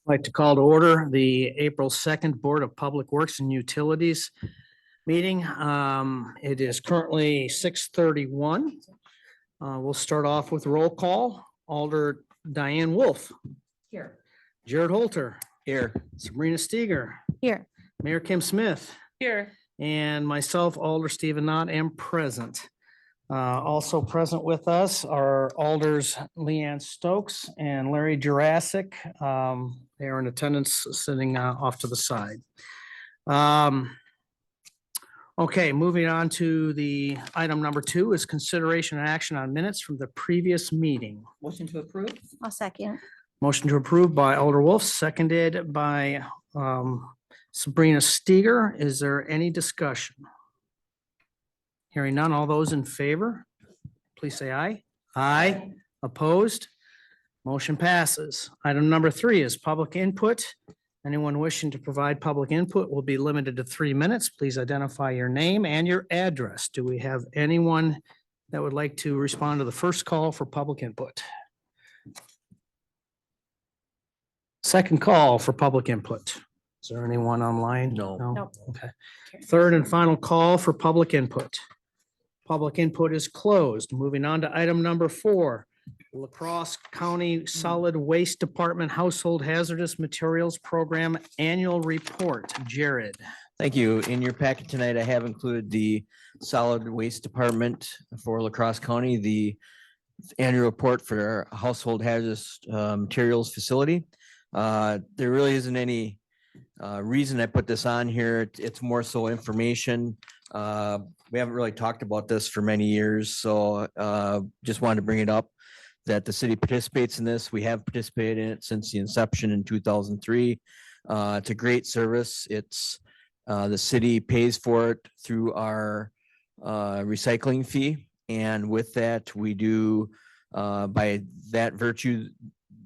I'd like to call to order the April 2nd Board of Public Works and Utilities meeting. It is currently 6:31. We'll start off with roll call. Alder Diane Wolf. Here. Jared Holter. Here. Sabrina Steger. Here. Mayor Kim Smith. Here. And myself, Alder Stephen Knott, am present. Also present with us are Alders Leanne Stokes and Larry Jurassic. They are in attendance sitting off to the side. Okay, moving on to the item number 2 is consideration and action on minutes from the previous meeting. Motion to approve? I'll second. Motion to approve by Alder Wolf, seconded by Sabrina Steger. Is there any discussion? Hearing none, all those in favor, please say aye. Aye. Opposed? Motion passes. Item number 3 is public input. Anyone wishing to provide public input will be limited to 3 minutes. Please identify your name and your address. Do we have anyone that would like to respond to the first call for public input? Second call for public input. Is there anyone online? No. Nope. Okay. Third and final call for public input. Public input is closed. Moving on to item number 4. La Crosse County Solid Waste Department Household Hazardous Materials Program Annual Report. Jared. Thank you. In your packet tonight, I have included the Solid Waste Department for La Crosse County, the annual report for our Household Hazardous Materials Facility. There really isn't any reason I put this on here. It's more so information. We haven't really talked about this for many years, so just wanted to bring it up that the city participates in this. We have participated in it since the inception in 2003. It's a great service. It's the city pays for it through our recycling fee. And with that, we do by that virtue,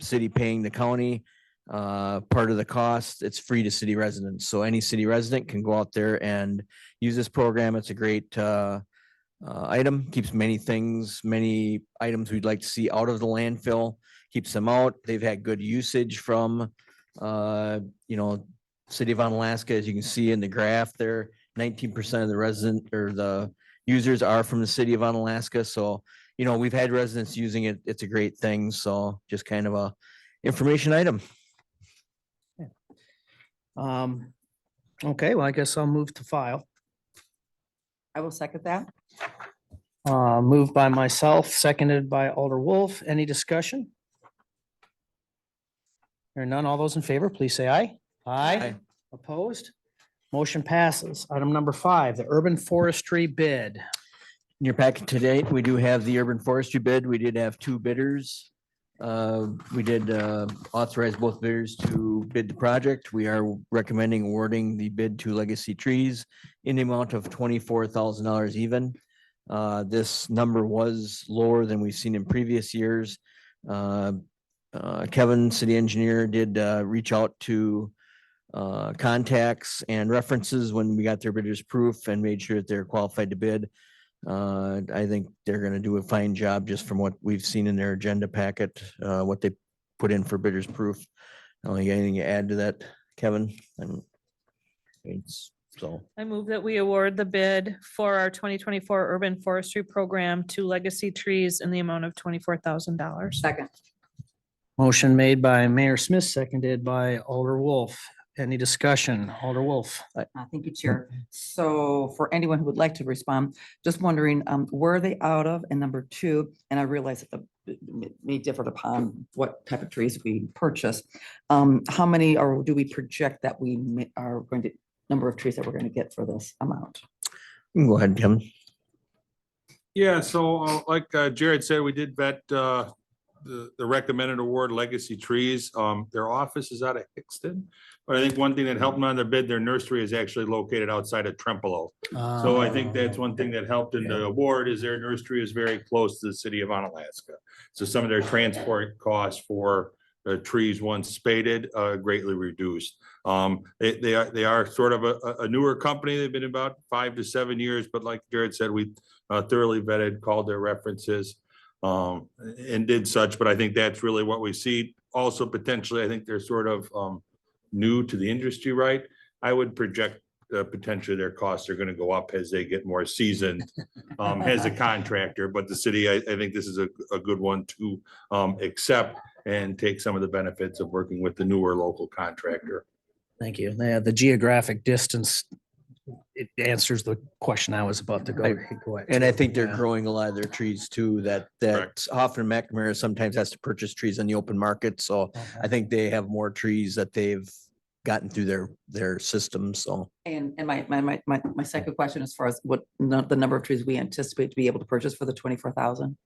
city paying the county part of the cost, it's free to city residents. So any city resident can go out there and use this program. It's a great item, keeps many items we'd like to see out of the landfill, keeps them out. They've had good usage from, City of Onalaska, as you can see in the graph there, 19% of the resident or the users are from the city of Onalaska. So, we've had residents using it. It's a great thing. So just kind of a information item. Okay, well, I guess I'll move to file. I will second that. Moved by myself, seconded by Alder Wolf. Any discussion? Hearing none, all those in favor, please say aye. Aye. Opposed? Motion passes. Item number 5, the urban forestry bid. In your packet today, we do have the urban forestry bid. We did have 2 bidders. We did authorize both bidders to bid the project. We are recommending awarding the bid to Legacy Trees in the amount of $24,000 even. This number was lower than we've seen in previous years. Kevin, city engineer, did reach out to contacts and references when we got their bidders proof and made sure that they're qualified to bid. I think they're going to do a fine job just from what we've seen in their agenda packet, what they put in for bidders proof. I don't think anything to add to that, Kevin. And so I move that we award the bid for our 2024 urban forestry program to Legacy Trees in the amount of $24,000. Second. Motion made by Mayor Smith, seconded by Alder Wolf. Any discussion? Alder Wolf. Thank you, Chair. So for anyone who would like to respond, just wondering, where are they out of? And number 2, and I realize that it may differ upon what type of trees we purchase. How many, or do we project that we are going to, number of trees that we're going to get for this amount? you can go ahead, Kevin. Yeah, so like Jared said, we did vet the recommended award Legacy Trees. Their office is out of Hickston. But I think one thing that helped them on their bid, their nursery is actually located outside of Trempealeau. So I think that's one thing that helped in the award is their nursery is very close to the city of Onalaska. So some of their transport costs for the trees once spaded greatly reduced. They are sort of a newer company. They've been about 5 to 7 years, but like Jared said, we thoroughly vetted, called their references and did such. But I think that's really what we see. also potentially, I think they're sort of new to the industry, right? I would project potentially their costs are going to go up as they get more seasoned as a contractor. But the city, I think this is a good one to accept and take some of the benefits of working with the newer local contractor. Thank you. Yeah, the geographic distance, it answers the question I was about to go. go at And I too. think they're Yeah. growing a lot of their trees too, that often McNamara sometimes has to purchase trees on the open market. So Okay. I think they have more trees that they've gotten through their system. So And my second question, as far as what the number of trees we anticipate to be able to purchase for the 24,000?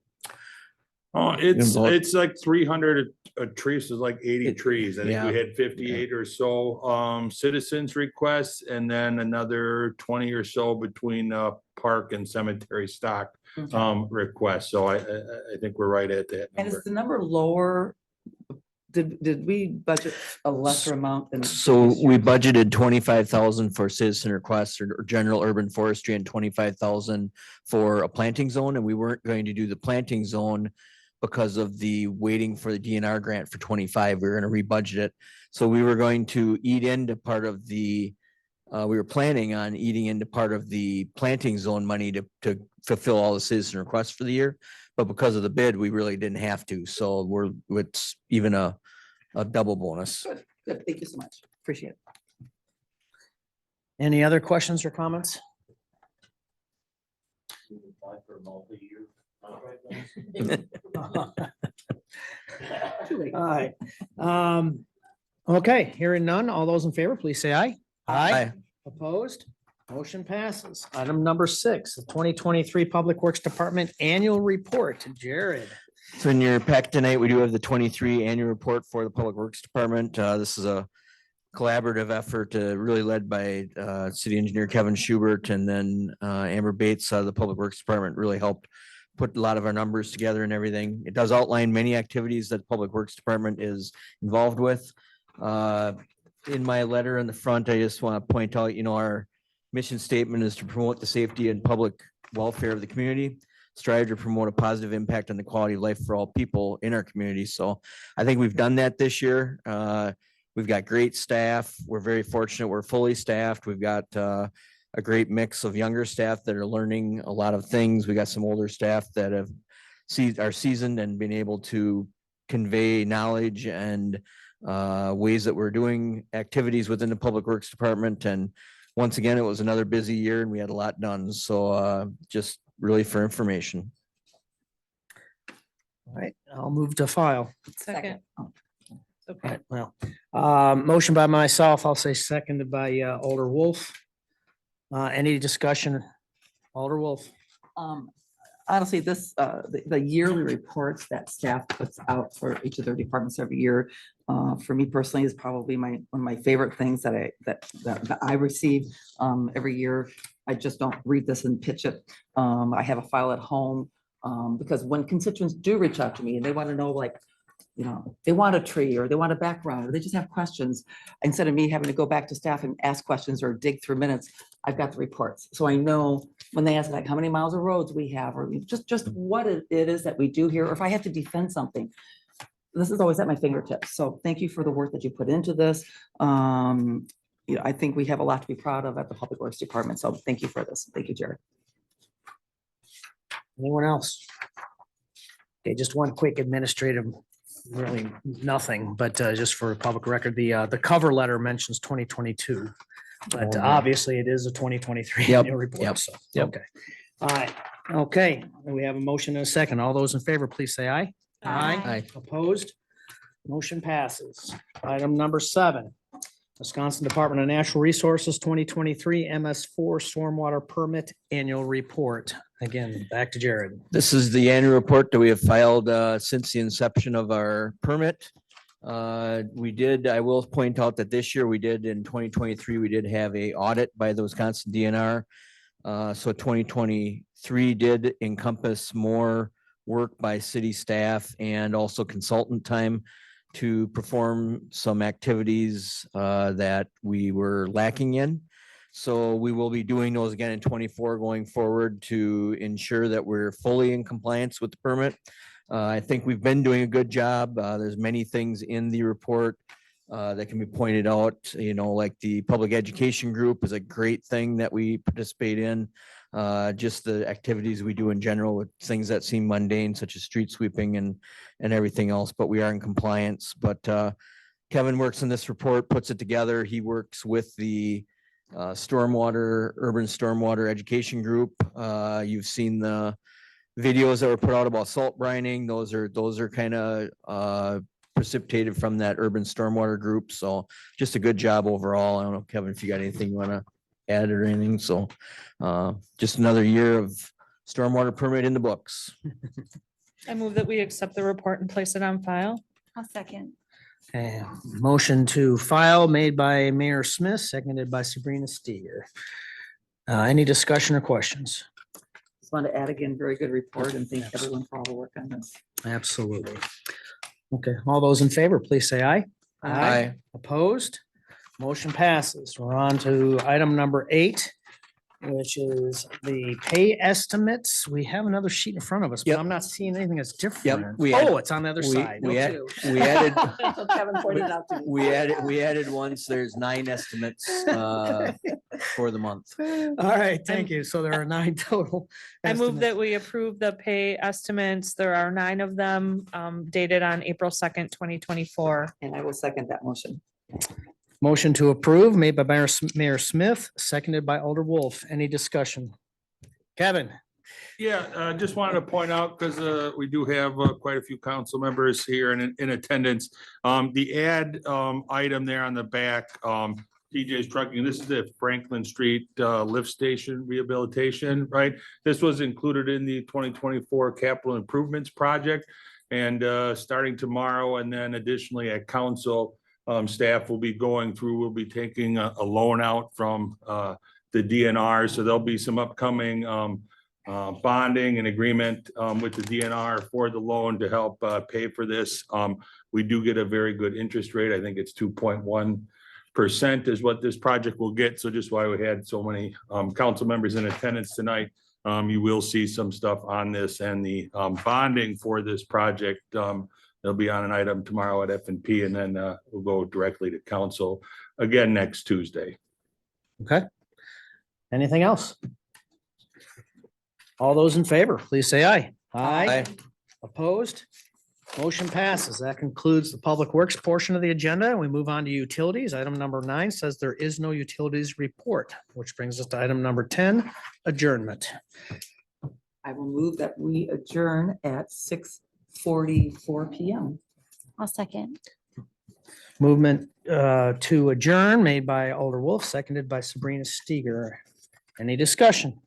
Oh, About- it's like 300 trees, is like 80 It- trees. I think we yeah. had 58 or so citizens requests and then another 20 or so between park and cemetery stock requests. So I think we're right at that And is number. the number lower? Did we budget a lesser amount than? So previous we years? budgeted 25,000 for citizen requests or general urban forestry and 25,000 for a planting zone. And we weren't going to do the planting zone because of the waiting for the DNR grant for 25. We were going to rebudget it. So we were going to eat into part of the, we were planning on eating into part of the planting zone money to fulfill all the citizen requests for the year. But because of the bid, we really didn't have to. So it's even a double bonus. Good, good. Thank you so much. Appreciate it. Any other questions or comments? Too late. All right. Okay, hearing none. All those in favor, please say aye. Aye. Opposed? Motion passes. Item number 6, the 2023 Public Works Department Annual Report. Jared. So in your packet tonight, we do have the 23 annual report for the Public Works Department. This is a collaborative effort really led by City Engineer Kevin Schubert, and then Amber Bates out of the Public Works Department really helped put a lot of our numbers together and everything. It does outline many activities that the Public Works Department is involved with. In my letter in the front, I just want to point out, our mission statement is to promote the safety and public welfare of the community, strive to promote a positive impact on the quality of life for all people in our community. So I think we've done that this year. We've got great staff. We're very fortunate. We're fully staffed. We've got a great mix of younger staff that are learning a lot of things. We got some older staff that are seasoned and been able to convey knowledge and ways that we're doing activities within the Public Works Department. And once again, it was another busy year and we had a lot done. So just really for information. All right, I'll move to file. Second. Oh, All Okay. right, well, motion by myself, I'll say seconded by Alder Wolf. Any discussion? Alder Wolf. Honestly, the yearly reports that staff puts out for each of their departments every year, for me personally, is probably one of my favorite things that I receive every year. I just don't read this and pitch it. I have a file at home, because when constituents do reach out to me and they want to know, like, they want a tree or they want a background or they just have questions, instead of me having to go back to staff and ask questions or dig through minutes, I've got the reports. So I know when they ask, like, how many miles of roads we have, or just what it is that we do here, or if I have to defend something. This is always at my fingertips. So thank you for the work that you put into this. I think we have a lot to be proud of at the Public Works Department. So thank you for this. Thank you, Jared. Anyone else? Okay, just one quick administrative, really nothing, but just for public record, the cover letter mentions 2022. But obviously it is a 2023 Yep, annual report, yep, so, yep. okay. All right, okay, we have a motion and a second. All those in favor, please say aye. Aye. Opposed? Motion passes. Item number 7, Wisconsin Department of Natural Resources 2023 MS4 Stormwater Permit Annual Report. Again, back to Jared. This is the annual report that we have filed since the inception of our permit. I will point out that this year in 2023, we did have a audit by the Wisconsin DNR. So 2023 did encompass more work by city staff and also consultant time to perform some activities that we were lacking in. So we will be doing those again in 24 going forward to ensure that we're fully in compliance with the permit. I think we've been doing a good job. There's many things in the report that can be pointed out, like the public education group is a great thing that we participate in. Just the activities we do in general with things that seem mundane, such as street sweeping and everything else, but we are in compliance. But Kevin works in this report, puts it together. He works with the urban stormwater education group. You've seen the videos that were put out about salt brining. Those are kind of precipitated from that urban stormwater group. So just a good job overall. I don't know, Kevin, if you got anything you want to add or anything. So just another year of stormwater permit in the books. I move that we accept the report and place it on file. I'll second. Okay, motion to file made by Mayor Smith, seconded by Sabrina Steger. Any discussion or questions? Just want to add again, very good report and thank everyone for all the work on this. Absolutely. Okay, all those in favor, please say aye. Aye. Opposed? Motion passes. We're on to item number 8, which is the pay estimates. We have another sheet in front of us, but Yep. I'm not seeing anything that's different. we had- Oh, it's on the other side. We Don't add- you? we added, Kevin pointed out to me. we added once, there's 9 estimates for the month. All right, thank you. So there are 9 total. I move that estimates. we approve the pay estimates. There are 9 of them dated on April 2nd, 2024. And I will second that motion. Motion to approve made by Mayor Smith, seconded by Alder Wolf. Any discussion? Kevin? Yeah, just wanted to point out, because we do have quite a few council members here and in attendance. The ad item there on the back, TJ's Trucking, this is the Franklin Street lift station rehabilitation, right? This was included in the 2024 capital improvements project. And starting tomorrow, and then additionally at council, staff will be going through, we'll be taking a loan out from the DNR. So there'll be some upcoming bonding and agreement with the DNR for the loan to help pay for this. We do get a very good interest rate. I think it's 2.1% is what this project will get. So just why we had so many council members in attendance tonight. You will see some stuff on this, and the bonding for this project. They'll be on an item tomorrow at F&P, and then we'll go directly to council again next Tuesday. Okay. Anything else? All those in favor, please say aye. Aye. Opposed? Motion passes. That concludes the Public Works portion of the agenda. We move on to utilities. Item number 9 says there is no utilities report, which brings us to item number 10, adjournment. I will move that we adjourn at 6:44 PM. I'll second. Movement to adjourn made by Alder Wolf, seconded by Sabrina Steger. Any discussion?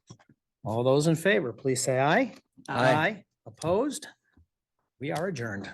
All those in favor, please say aye. Aye. Opposed? We are adjourned.